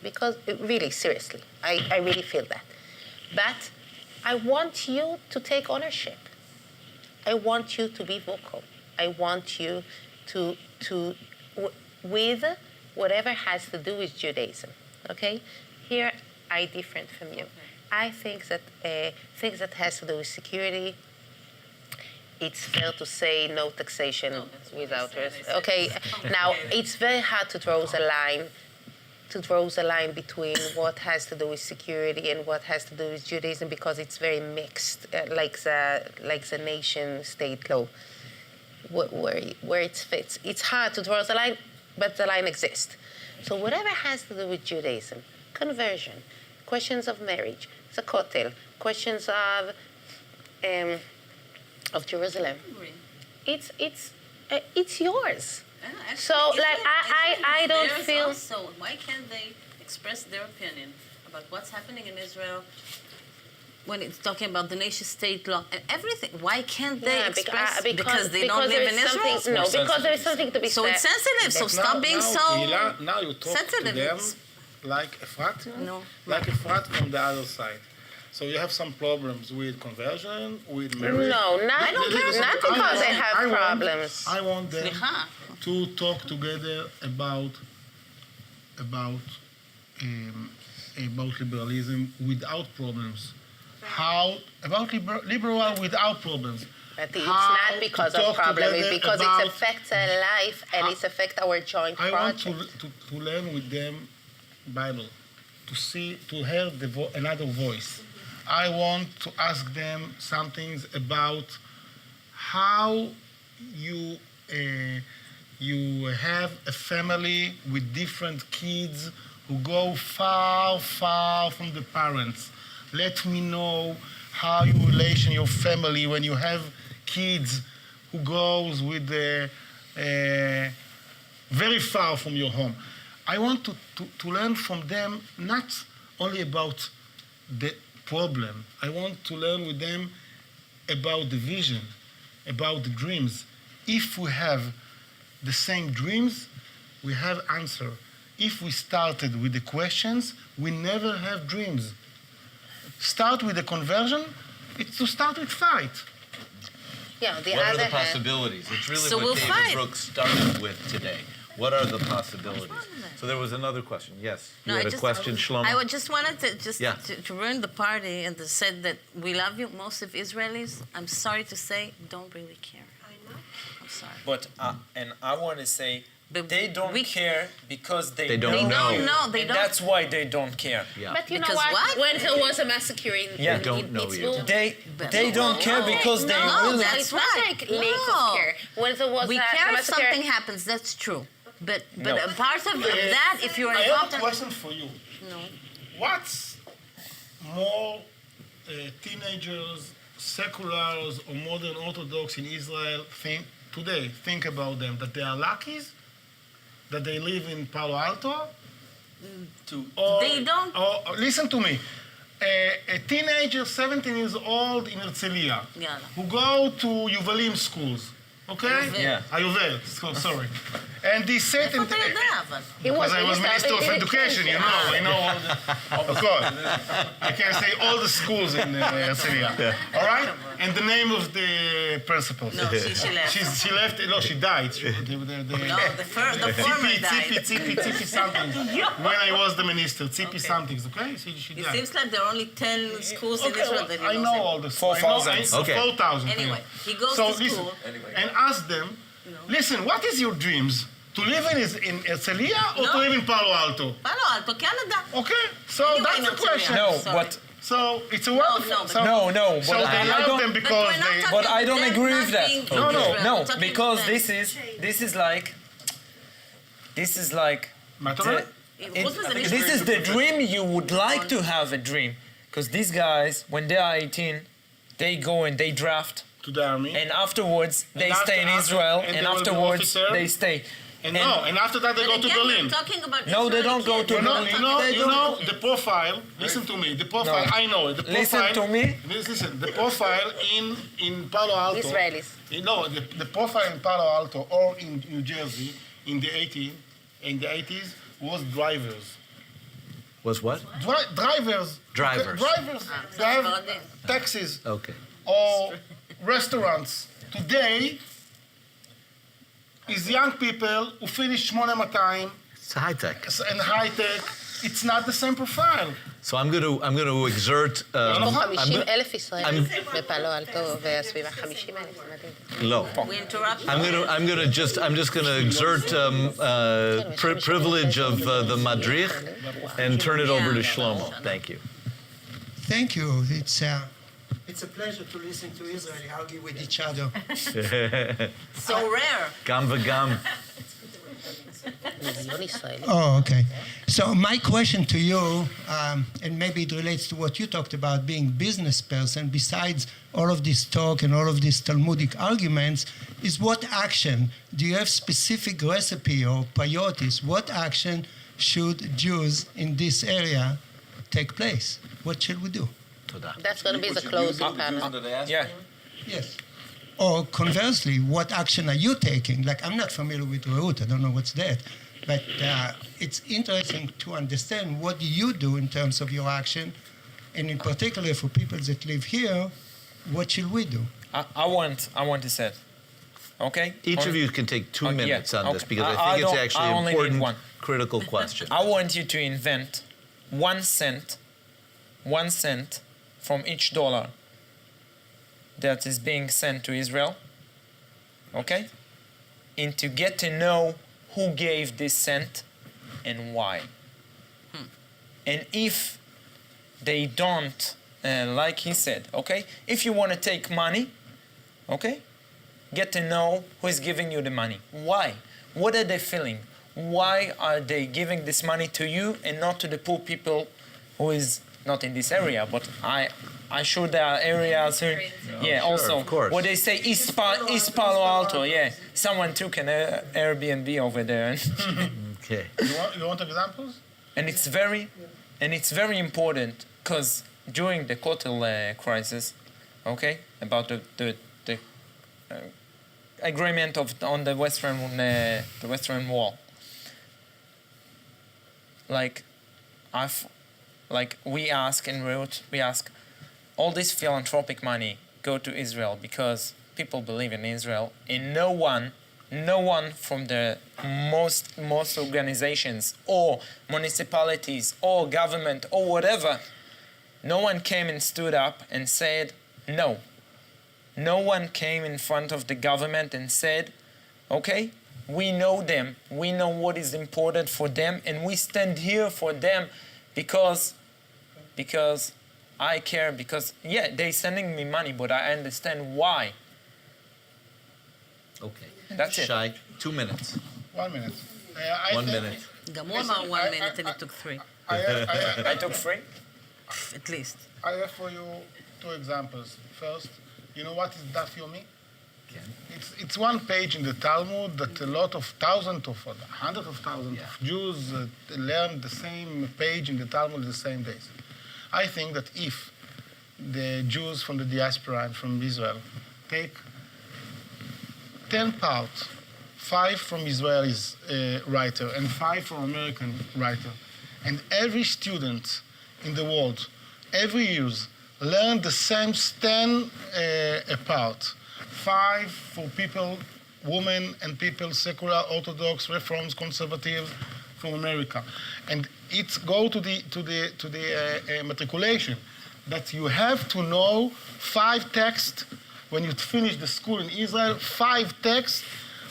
Because, really, seriously, I really feel that. But I want you to take ownership. I want you to be vocal. I want you to with whatever has to do with Judaism, okay? Here, I different from you. I think that things that has to do with security, it's fair to say no taxation without risk. Okay, now it's very hard to draw the line between what has to do with security and what has to do with Judaism because it's very mixed, like the nation-state law, where it fits. It's hard to draw the line, but the line exists. So whatever has to do with Judaism, conversion, questions of marriage, the Kotel, questions of Jerusalem, it's yours. So, like, I don't feel... Also, why can't they express their opinion about what's happening in Israel when it's talking about the nation-state law and everything? Why can't they express... because they don't live in Israel? No, because there is something to be said. So it's sensitive, so stop being so Tehila, now you talk sensitive. to them like Efrat, No. like Efrat from the other side. So you have some problems with conversion, with marriage. No, not because they have problems. I want them Slicha. to talk together about liberalism without problems. How about liberal without problems? But it's How not because to of talk problem, together it's because about it affects our life and it affects our joint I want project. to learn with them Bible, to hear another voice. I want to ask them some things about how you have a family with different kids who go far, far from the parents. Let me know how you relation your family when you have kids who goes with very far from your home. I want to learn from them not only about the problem. I want to learn with them about the vision, about the dreams. If we have the same dreams, we have answer. If we started with the questions, we never have dreams. Start with the conversion, it's to start with fight. Yeah, the What are other the hand, possibilities? It's really So what we'll David fight. Brooks started with today. What are the possibilities? So there was another question. Yes, you No, had I a just- question, Shlomo? I just wanted to Yeah. to ruin the party and to say that we love you. Most of Israelis, I'm sorry to say, don't really care. I know. I'm sorry. But and I want to say But they don't we- care because They they don't They know. don't know. They and don't. that's why they don't care. Yeah. but you know Because what? what? When there was a massacre in Yeah. They don't know you. They don't care because they No, really that's it's not right. like lack No. of care. When there was We a care if massacre, something happens. That's true. But No. a part of that, if you're I have a involved, question for you. no. What's more teenagers, seculars, or modern Orthodox in Israel think about them? That they are luckies? That they live in Palo Alto? to Or, They don't- Or listen to me. a teenager, 17 years old in Herzliya, Yeah. who go to Yuvalim schools, okay? Yeah. Ayuvel, sorry. And they sit איפה and... אתה יודע, אבל? He was Because I was Minister of Education, you know, I know all the... Of course. I can say all the schools in Herzliya, all right? And the name of the principal. No, she left. She left, no, she died. No, the former died. ציפי something. When I was the minister, ציפי something, okay? She It died. seems like there are only 10 schools in Okay, Israel well, that he I knows know in. all the 4,000. Okay. 4,000. Anyway, he goes So to listen, school. and ask them, listen, what is your dreams? To live in Herzliya or to No. live in Palo Alto? Palo Alto, Canada. Okay, so Anyway, that's the in question. Herzliya. No, Sorry. but So it's a wonderful. but- so, no, So but they I love don't. them because But we're not they. talking But I don't them agree not with that. being No, no. Israel. No, We're talking because them. this is like מה אתה the- אומר? חוץ מזה, מישהו- this is the dream you would like to have a dream, because these guys, when they are 18, they go and they draft, To the army. and afterwards they after- stay in Israel, and and they will be afterwards officer? they stay. And after that they But go to again, Berlin. we're talking about No, they Israeli don't go kids. to You know, Berlin. you know, They you don't- know the profile. Listen to me. The profile. No. I know it. The profile. Listen to me. Listen. The profile in Palo Alto. Israelis. You know the profile in Palo Alto or in New Jersey in the 80s was drivers. Was what? Drivers. Drivers. Drivers. They have ספרדים. taxis Okay. or restaurants. Today is young people who finish 8200 It's high tech. and high tech. It's not the same profile. So I'm going to exert. נכון. 50,000 ישראלים בפאלו אלטו והסביבה, 50,000, מדהים. Low. We interrupt. I'm just going to exert privilege of the madrich and turn it over to Shlomo. Thank you. Thank you. It's a pleasure to listen to Israeli argue with each other. So rare. Gam v'gam. מיליון ישראלים. Oh, okay. So my question to you, and maybe it relates to what you talked about, being business person, besides all of this talk and all of these Talmudic arguments, is what action, do you have specific recipe or priorities? What action should Jews in this area take place? What should we do? That's going to be the closing panel. Yeah. Yes. Or conversely, what action are you taking? Like, I'm not familiar with Reut, I don't know what's that. But it's interesting to understand what do you do in terms of your action, and in particular for people that live here, what should we do? I want to say, okay? Each of you can take 2 yeah, minutes on this okay. because I I think it's don't- actually I an only need important, one. critical question. I want you to invent 1 cent from each dollar that is being sent to Israel, okay? And to get to know who gave this cent and why. And if they don't, like he said, okay? If you want to take money, okay? Get to know who is giving you the money. Why? What are they feeling? Why are they giving this money to you and not to the poor people who is not in this area? But I'm sure there are areas who, also. of course. What they say, East Palo Alto, yeah. Someone took an Airbnb over there. Okay. You want examples? And it's very important because during the Kotel crisis, okay, about the agreement on the Western Wall, we ask in Reut, all this philanthropic money go to Israel because people believe in Israel, and no one from the most organizations or municipalities or government or whatever, no one came and stood up and said no. No one came in front of the government and said, okay, we know them, we know what is important for them, and we stand here for them because I care, because they're sending me money, but I understand why. Okay. That's it. Shai, 2 minutes. 1 minute. 1 minute. גם הוא אמר 1 minute and it took 3, I took 3. at least. I have for you 2 examples. First, you know what is Daf Yomi? It's 1 page in the Talmud that a lot of thousands of, hundreds of thousands of Jews learn the same page in the Talmud the same days. I think that if the Jews from the diaspora and from Israel take 10 parts, 5 from Israeli writer and 5 from American writer, and every student in the world, every year, learn the same 10 apart. 5 for people, women and people, secular, Orthodox, Reforms, Conservative, from America, and it go to the matriculation that you have to know 5 texts when you finish the school in Israel. 5 texts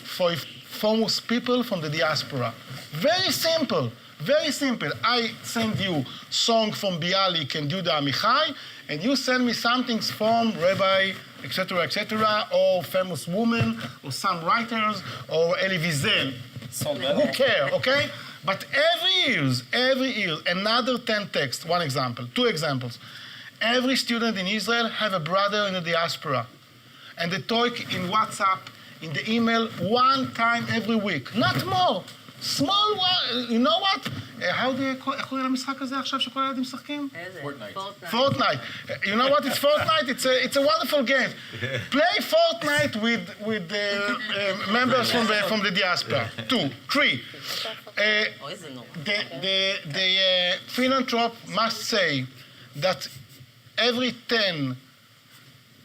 for famous people from the diaspora. Very simple. Very simple. I send you song from Bialik and Judah Amichai, and you send me something from Rabbi, etc., or famous woman, or some writers, or Elie Wiesel. Who care, okay? But every year, another 10 texts. One example, 2 examples. Every student in Israel have a brother in the diaspora, and they talk in WhatsApp, in the email, 1 time every week, not more. Small one, you know what? How do you call, איך קוראים למשחק הזה עכשיו שכל הילדים משחקים? Fortnite. You know what? It's Fortnite. It's a wonderful game. Play Fortnite with the members from the diaspora. 2, 3. The philanthrope must say that every 10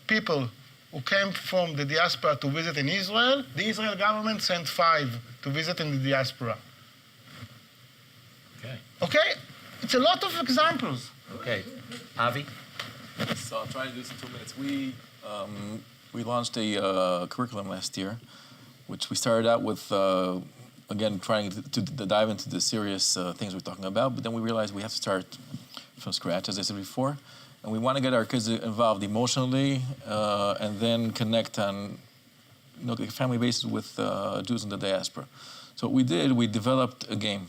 people who came from the diaspora to visit in Israel, the Israel government sent 5 to visit in the diaspora. Okay? It's a lot of examples. Okay. Avi? So I'll try to do this in 2 minutes. We launched a curriculum last year, which we started out with, again, trying to dive into the serious things we're talking about, but then we realized we have to start from scratch, as I said before, and we want to get our kids involved emotionally and then connect on a family basis with Jews in the diaspora. So what we did, we developed a game,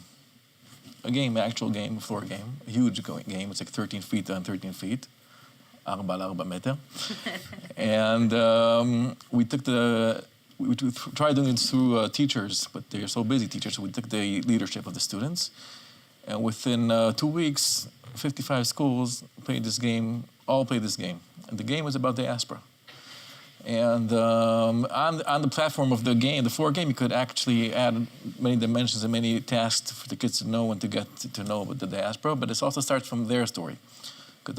actual game, floor game, a huge game. It's like 13 feet on 13 feet, 4 על 4 meter. And we tried doing it through teachers, but they're so busy, teachers, so we took the leadership of the students. And within 2 weeks, 55 schools played this game, all played this game. And the game was about diaspora. And on the platform of the game, the floor game, you could actually add many dimensions and many tasks for the kids to know and to get to know about the diaspora. But it also starts from their story. Because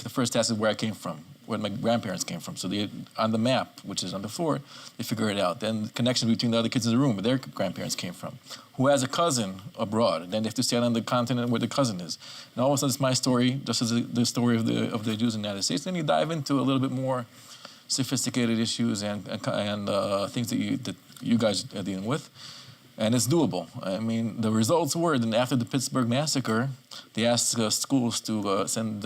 the first task is where I came from, where my grandparents came from. So on the map, which is on the floor, they figure it out. Then the connection between the other kids in the room, where their grandparents came from. Who has a cousin abroad? Then they have to stand on the continent where the cousin is. And all of a sudden, it's my story, just as the story of the Jews in the United States. Then you dive into a little bit more sophisticated issues and things that you guys are dealing with. And it's doable. I mean, the results were that after the Pittsburgh massacre, they asked schools to send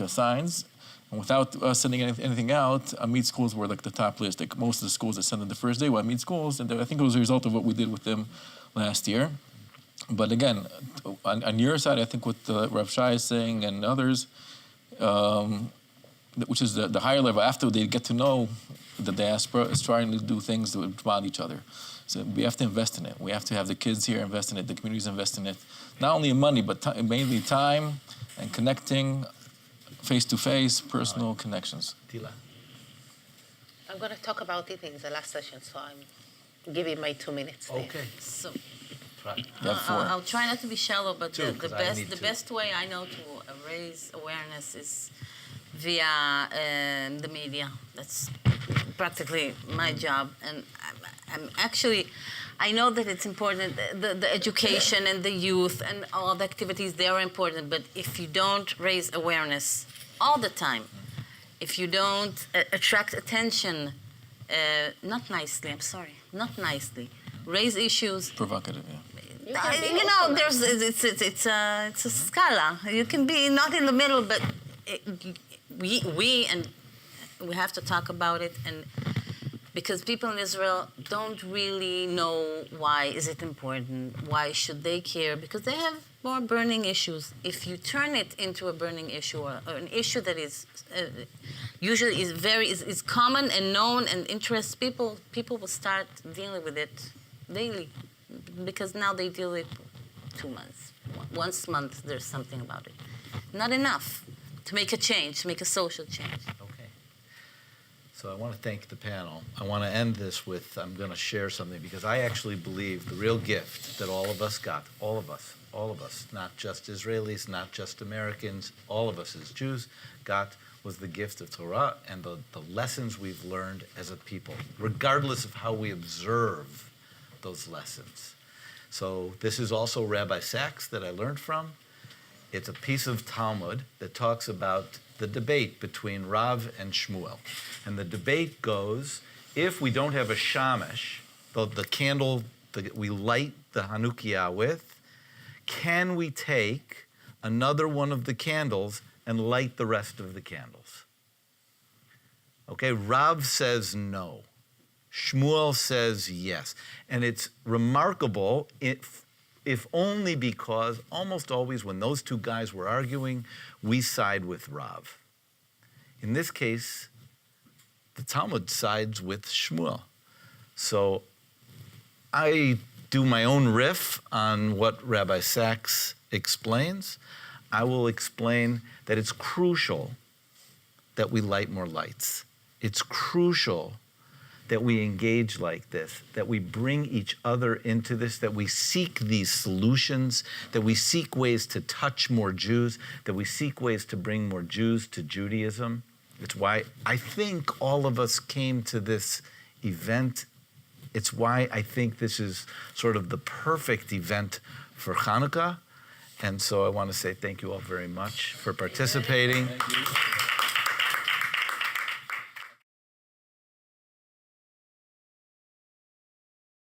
signs. And without sending anything out, Amit schools were like the top list. Like most of the schools that sent it the first day were Amit schools, and I think it was a result of what we did with them last year. But again, on your side, I think what Rav Shay is saying and others, which is the higher level, after they get to know the diaspora, is trying to do things that bond each other. So we have to invest in it. We have to have the kids here invest in it, the communities invest in it. Not only in money, but mainly time and connecting, face-to-face, personal connections. Tehila. I'm going to talk about it in the last session, so I'm giving my 2 minutes there. Okay. So Right. I'll try not to be shallow, but Two, the best way I know to raise awareness is via the media. That's practically my job, and I know that it's important. The education and the youth and all the activities, they are important. But if you don't raise awareness all the time, if you don't attract attention, not nicely, raise issues. Provocative, yeah. It's a scala. You can be not in the middle, but we have to talk about it, and because people in Israel don't really know why is it important, why should they care, because they have more burning issues. If you turn it into a burning issue or an issue that is usually is common and known and interests people will start dealing with it daily, because now they deal with 2 months, once a month there's something about it. Not enough to make a change, to make a social change. Okay. So I want to thank the panel. I want to end this with, I'm going to share something because I actually believe the real gift that all of us got, all of us, not just Israelis, not just Americans, all of us as Jews got was the gift of Torah and the lessons we've learned as a people, regardless of how we observe those lessons. So this is also Rabbi Sachs that I learned from. It's a piece of Talmud that talks about the debate between Rav and Shmuel. And the debate goes, if we don't have a shamash, the candle that we light the Hanukkah with, can we take another one of the candles and light the rest of the candles? Okay, Rav says no. Shmuel says yes. And it's remarkable, if only because almost always when those two guys were arguing, we side with Rav. In this case, the Talmud sides with Shmuel. So I do my own riff on what Rabbi Sachs explains. I will explain that it's crucial that we light more lights. It's crucial that we engage like this, that we bring each other into this, that we seek these solutions, that we seek ways to touch more Jews, that we seek ways to bring more Jews to Judaism. It's why I think all of us came to this event. It's why I think this is sort of the perfect event for Hanukkah. And so I want to say thank you all very much for participating. Thank you.